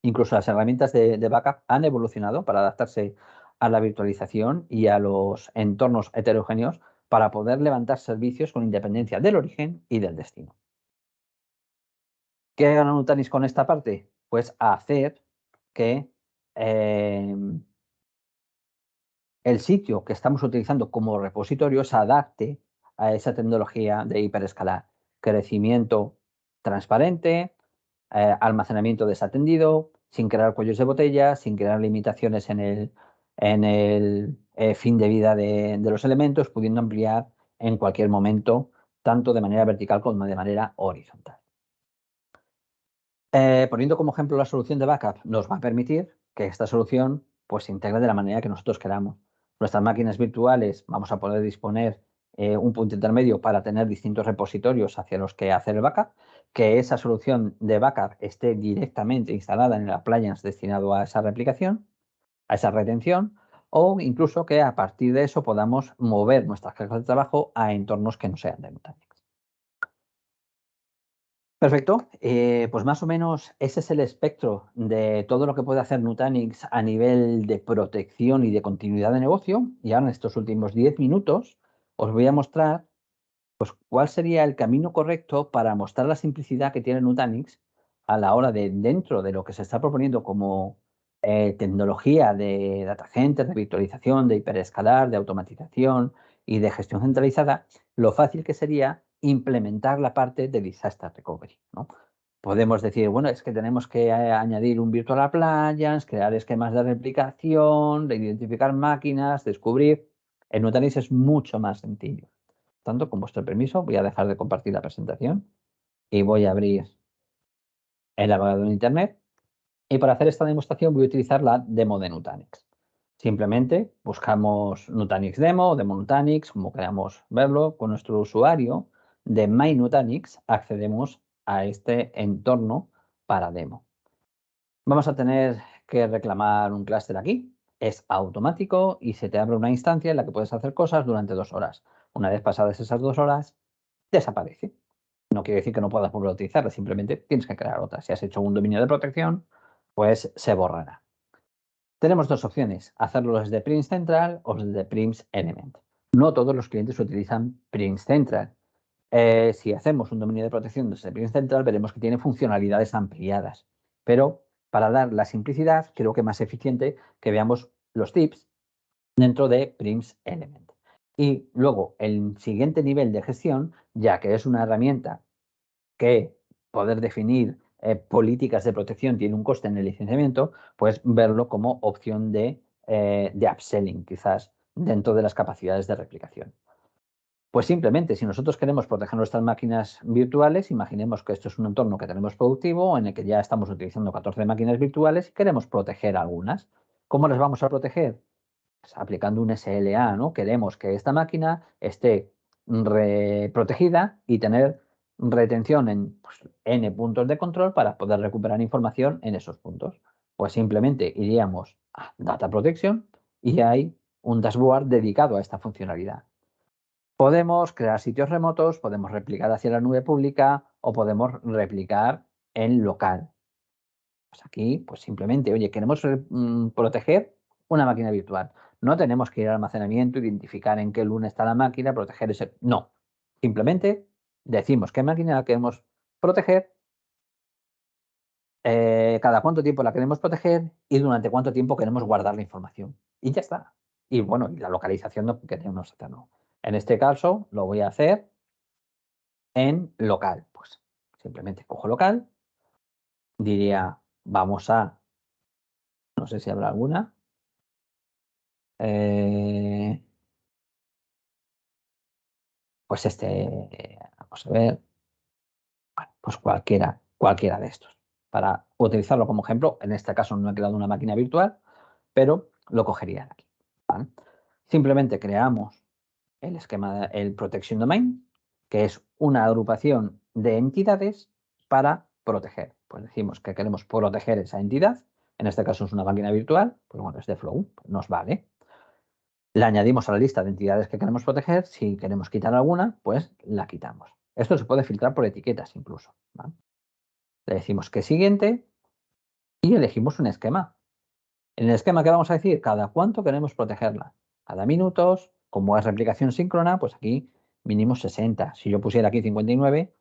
incluso las herramientas de backup han evolucionado para adaptarse a la virtualización y a los entornos heterogéneos para poder levantar servicios con independencia del origen y del destino. ¿Qué gana Nutanix con esta parte? Pues hacer que el sitio que estamos utilizando como repositorio se adapte a esa tecnología de hiperescalar. Crecimiento transparente, almacenamiento desatendido, sin crear cuellos de botella, sin crear limitaciones en el fin de vida de los elementos, pudiendo ampliar en cualquier momento, tanto de manera vertical como de manera horizontal. Poniendo como ejemplo la solución de backup, nos va a permitir que esta solución pues, se integre de la manera que nosotros queramos. Nuestras máquinas virtuales vamos a poder disponer un punto intermedio para tener distintos repositorios hacia los que hacer el backup, que esa solución de backup esté directamente instalada en el appliance destinado a esa replicación, a esa retención, o incluso que a partir de eso podamos mover nuestras cargas de trabajo a entornos que no sean de Nutanix. Perfecto. Pues más o menos ese es el espectro de todo lo que puede hacer Nutanix a nivel de protección y de continuidad de negocio. Y ahora en estos últimos 10 minutos os voy a mostrar pues, cuál sería el camino correcto para mostrar la simplicidad que tiene Nutanix a la hora de, dentro de lo que se está proponiendo como tecnología de data center, de virtualización, de hiperescalar, de automatización y de gestión centralizada, lo fácil que sería implementar la parte de disaster recovery, ¿no? Podemos decir, bueno, es que tenemos que añadir un virtual appliance, crear esquemas de replicación, de identificar máquinas, descubrir. En Nutanix es mucho más sencillo. Tanto, con vuestro permiso, voy a dejar de compartir la presentación y voy a abrir el navegador de Internet. Y para hacer esta demostración voy a utilizar la demo de Nutanix. Simplemente buscamos Nutanix demo o demo Nutanix, como queramos verlo, con nuestro usuario de My Nutanix accedemos a este entorno para demo. Vamos a tener que reclamar un clúster aquí. Es automático y se te abre una instancia en la que puedes hacer cosas durante 2 horas. Una vez pasadas esas 2 horas, desaparece. No quiere decir que no puedas volver a utilizarla, simplemente tienes que crear otra. Si has hecho un dominio de protección, pues se borrará. Tenemos dos opciones, hacerlo desde Prince Central o desde Prince Element. No todos los clientes utilizan Prince Central. Si hacemos un dominio de protección desde Prince Central, veremos que tiene funcionalidades ampliadas. Pero para dar la simplicidad, creo que es más eficiente que veamos los tips dentro de Prince Element. Y luego, el siguiente nivel de gestión, ya que es una herramienta que poder definir políticas de protección tiene un coste en el licenciamiento, pues verlo como opción de upselling, quizás, dentro de las capacidades de replicación. Pues simplemente, si nosotros queremos proteger nuestras máquinas virtuales, imaginemos que esto es un entorno que tenemos productivo, en el que ya estamos utilizando 14 máquinas virtuales y queremos proteger algunas. ¿Cómo las vamos a proteger? Pues aplicando un SLA, ¿no? Queremos que esta máquina esté protegida y tener retención en pues, N puntos de control para poder recuperar información en esos puntos. Pues simplemente iríamos a Data Protection y hay un dashboard dedicado a esta funcionalidad. Podemos crear sitios remotos, podemos replicar hacia la nube pública o podemos replicar en local. Pues aquí, pues simplemente, oye, queremos proteger una máquina virtual. No tenemos que ir al almacenamiento, identificar en qué luna está la máquina, proteger ese... No, simplemente decimos qué máquina queremos proteger, cada cuánto tiempo la queremos proteger y durante cuánto tiempo queremos guardar la información. Y ya está. Y bueno, y la localización no queremos hacerlo. En este caso lo voy a hacer en local. Pues simplemente cojo local, diría, vamos a, no sé si habrá alguna. Pues vamos a ver, bueno, pues cualquiera de estos. Para utilizarlo como ejemplo, en este caso no he creado una máquina virtual, pero lo cogería de aquí. ¿Vale? Simplemente creamos el esquema, el Protection Domain, que es una agrupación de entidades para proteger. Pues decimos que queremos proteger esa entidad, en este caso es una máquina virtual, pues bueno, es de Flow, pues nos vale. Le añadimos a la lista de entidades que queremos proteger, si queremos quitar alguna, pues la quitamos. Esto se puede filtrar por etiquetas incluso. ¿Vale? Le decimos que siguiente y elegimos un esquema. En el esquema, ¿qué vamos a decir? Cada cuánto queremos protegerla. Cada minutos, como es replicación síncrona, pues aquí mínimo 60. Si yo pusiera aquí 59,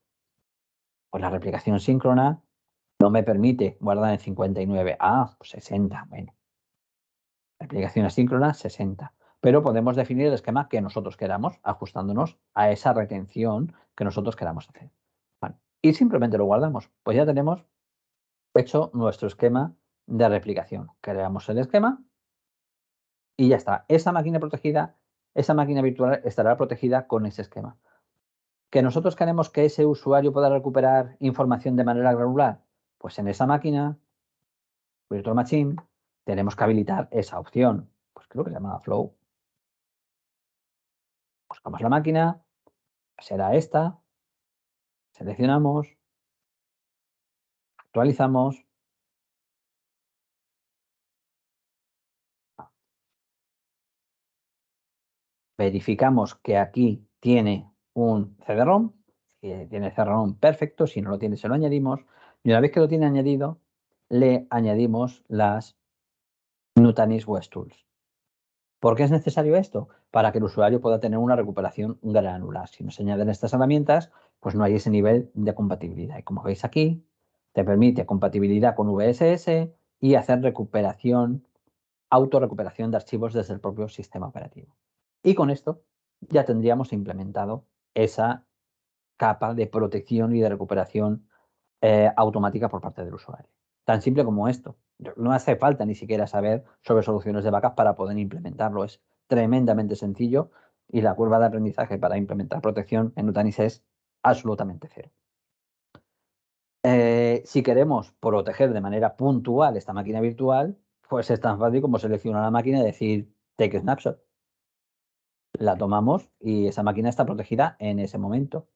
pues la replicación síncrona no me permite guardar en 59. Ah, pues 60. Bueno, replicación asíncrona 60. Pero podemos definir el esquema que nosotros queramos, ajustándonos a esa retención que nosotros queramos hacer. Vale. Y simplemente lo guardamos. Pues ya tenemos hecho nuestro esquema de replicación. Creamos el esquema y ya está. Esa máquina protegida, esa máquina virtual estará protegida con ese esquema. ¿Que nosotros queremos que ese usuario pueda recuperar información de manera granular? Pues en esa máquina, Virtual Machine, tenemos que habilitar esa opción. Pues creo que se llama Flow. Buscamos la máquina, será esta, seleccionamos, actualizamos, verificamos que aquí tiene un CD-ROM, si tiene CD-ROM perfecto, si no lo tiene se lo añadimos, y una vez que lo tiene añadido, le añadimos las Nutanix Web Tools. ¿Por qué es necesario esto? Para que el usuario pueda tener una recuperación granular. Si no se añaden estas herramientas, pues no hay ese nivel de compatibilidad. Y como veis aquí, te permite compatibilidad con VSS y hacer recuperación, autorrecuperación de archivos desde el propio sistema operativo. Y con esto ya tendríamos implementado esa capa de protección y de recuperación automática por parte del usuario. Tan simple como esto. No hace falta ni siquiera saber sobre soluciones de backup para poder implementarlo. Es tremendamente sencillo y la curva de aprendizaje para implementar protección en Nutanix es absolutamente cero. Si queremos proteger de manera puntual esta máquina virtual, pues es tan fácil como seleccionar la máquina y decir take a snapshot. La tomamos y esa máquina está protegida en ese momento.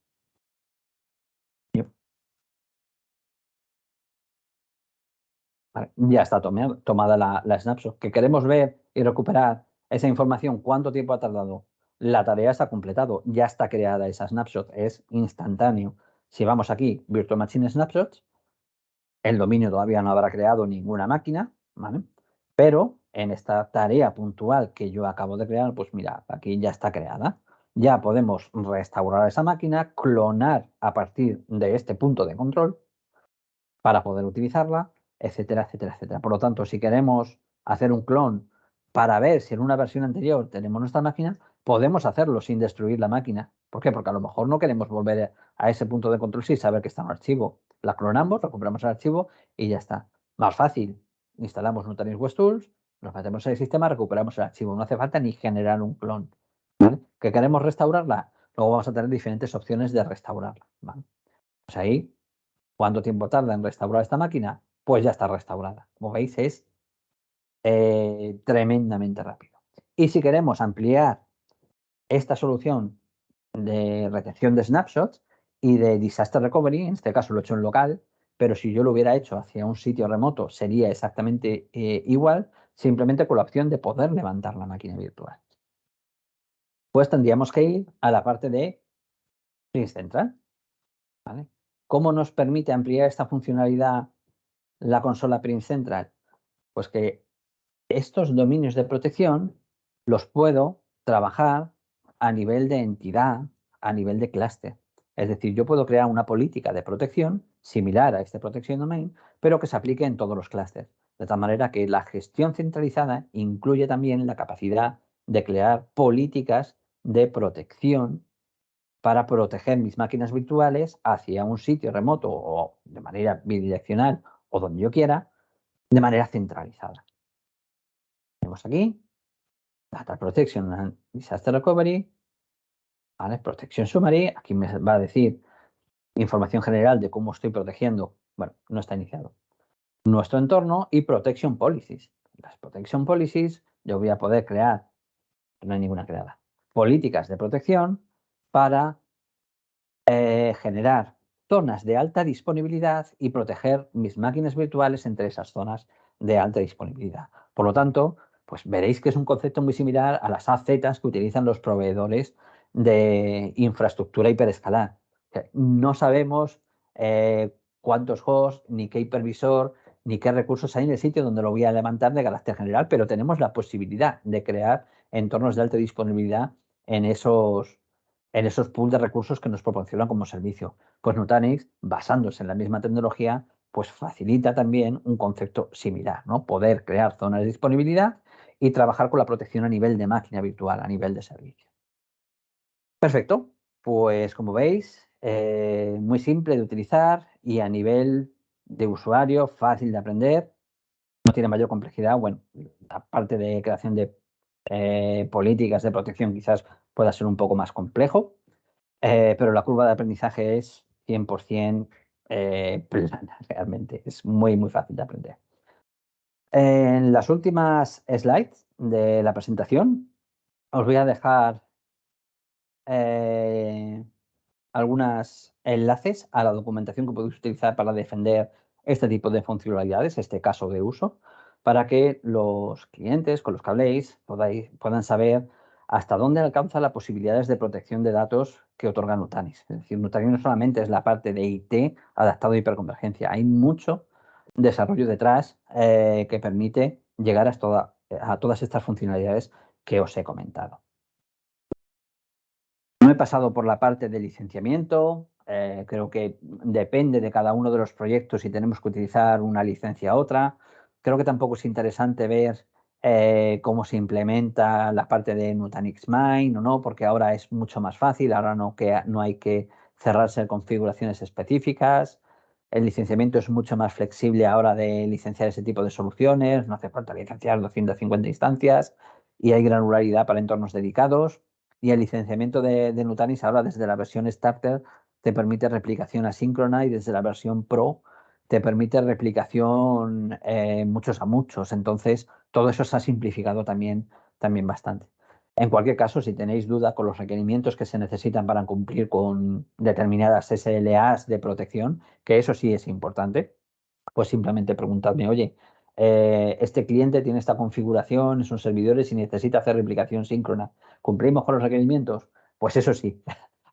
Vale, ya está tomada la snapshot. ¿Que queremos ver y recuperar esa información? ¿Cuánto tiempo ha tardado? La tarea se ha completado, ya está creada esa snapshot, es instantáneo. Si vamos aquí, Virtual Machine Snapshots, el dominio todavía no habrá creado ninguna máquina, ¿vale? Pero en esta tarea puntual que yo acabo de crear, pues mira, aquí ya está creada. Ya podemos restaurar esa máquina, clonar a partir de este punto de control para poder utilizarla, etcétera, etcétera, etcétera. Por lo tanto, si queremos hacer un clon para ver si en una versión anterior tenemos nuestra máquina, podemos hacerlo sin destruir la máquina. ¿Por qué? Porque a lo mejor no queremos volver a ese punto de control sin saber que está en un archivo. La clonamos, recuperamos el archivo y ya está. Más fácil. Instalamos Nutanix Web Tools, nos metemos en el sistema, recuperamos el archivo. No hace falta ni generar un clon. ¿Vale? ¿Que queremos restaurarla? Luego vamos a tener diferentes opciones de restaurarla. ¿Vale? Pues ahí, ¿cuánto tiempo tarda en restaurar esta máquina? Pues ya está restaurada. Como veis, es tremendamente rápido. Y si queremos ampliar esta solución de retención de snapshots y de disaster recovery, en este caso lo he hecho en local, pero si yo lo hubiera hecho hacia un sitio remoto sería exactamente igual, simplemente con la opción de poder levantar la máquina virtual. Pues tendríamos que ir a la parte de Prince Central. ¿Vale? ¿Cómo nos permite ampliar esta funcionalidad la consola Prince Central? Pues que estos dominios de protección los puedo trabajar a nivel de entidad, a nivel de clúster. Es decir, yo puedo crear una política de protección similar a este Protection Domain, pero que se aplique en todos los clústeres. De tal manera que la gestión centralizada incluye también la capacidad de crear políticas de protección para proteger mis máquinas virtuales hacia un sitio remoto o de manera bidireccional o donde yo quiera, de manera centralizada. Tenemos aquí Data Protection and Disaster Recovery, ¿vale? Protection Summary, aquí me va a decir información general de cómo estoy protegiendo, bueno, no está iniciado, nuestro entorno, y Protection Policies. Las Protection Policies, yo voy a poder crear, no hay ninguna creada, políticas de protección para generar zonas de alta disponibilidad y proteger mis máquinas virtuales entre esas zonas de alta disponibilidad. Por lo tanto, pues veréis que es un concepto muy similar a las AZs que utilizan los proveedores de infraestructura hiperescalar. No sabemos cuántos hosts, ni qué hipervisor, ni qué recursos hay en el sitio donde lo voy a levantar de carácter general, pero tenemos la posibilidad de crear entornos de alta disponibilidad en esos pools de recursos que nos proporcionan como servicio. Pues Nutanix, basándose en la misma tecnología, pues facilita también un concepto similar, ¿no? Poder crear zonas de disponibilidad y trabajar con la protección a nivel de máquina virtual, a nivel de servicio. Perfecto, pues como veis, muy simple de utilizar y a nivel de usuario, fácil de aprender, no tiene mayor complejidad. Bueno, la parte de creación de políticas de protección quizás pueda ser un poco más complejo, pero la curva de aprendizaje es 100% plana, realmente. Es muy, muy fácil de aprender. En las últimas slides de la presentación os voy a dejar eh, algunos enlaces a la documentación que podéis utilizar para defender este tipo de funcionalidades, este caso de uso, para que los clientes con los que habléis puedan saber hasta dónde alcanza las posibilidades de protección de datos que otorga Nutanix. Es decir, Nutanix no solamente es la parte de IT adaptado a hiperconvergencia, hay mucho desarrollo detrás que permite llegar a todas estas funcionalidades que os he comentado. No he pasado por la parte de licenciamiento, creo que depende de cada uno de los proyectos si tenemos que utilizar una licencia u otra. Creo que tampoco es interesante ver cómo se implementa la parte de Nutanix Mine o no, porque ahora es mucho más fácil, ahora no hay que cerrarse en configuraciones específicas. El licenciamiento es mucho más flexible ahora de licenciar ese tipo de soluciones, no hace falta licenciar 250 instancias y hay granularidad para entornos dedicados. Y el licenciamiento de Nutanix ahora desde la versión Starter te permite replicación asíncrona y desde la versión Pro te permite replicación muchos a muchos. Entonces, todo eso se ha simplificado también bastante. En cualquier caso, si tenéis duda con los requerimientos que se necesitan para cumplir con determinadas SLAs de protección, que eso sí es importante, pues simplemente preguntadme, oye, este cliente tiene esta configuración, son servidores y necesita hacer replicación síncrona. ¿Cumplimos con los requerimientos? Pues eso sí,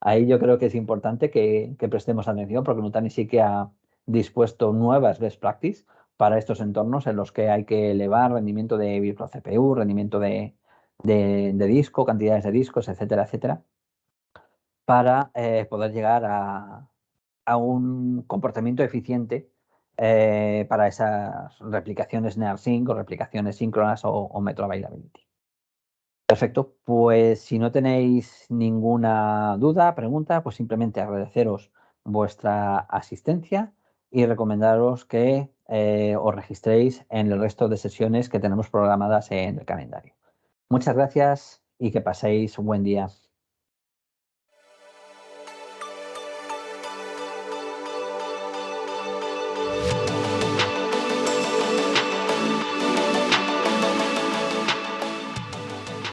ahí yo creo que es importante que prestemos atención porque Nutanix sí que ha dispuesto nuevas best practice para estos entornos en los que hay que elevar rendimiento de Virtual CPU, rendimiento de disco, cantidades de discos, etcétera, etcétera, para poder llegar a un comportamiento eficiente para esas replicaciones NearSync o replicaciones síncronas o Metro Availability. Perfecto, pues si no tenéis ninguna duda, pregunta, pues simplemente agradeceros vuestra asistencia y recomendaros que os registréis en el resto de sesiones que tenemos programadas en el calendario. Muchas gracias y que paséis un buen día.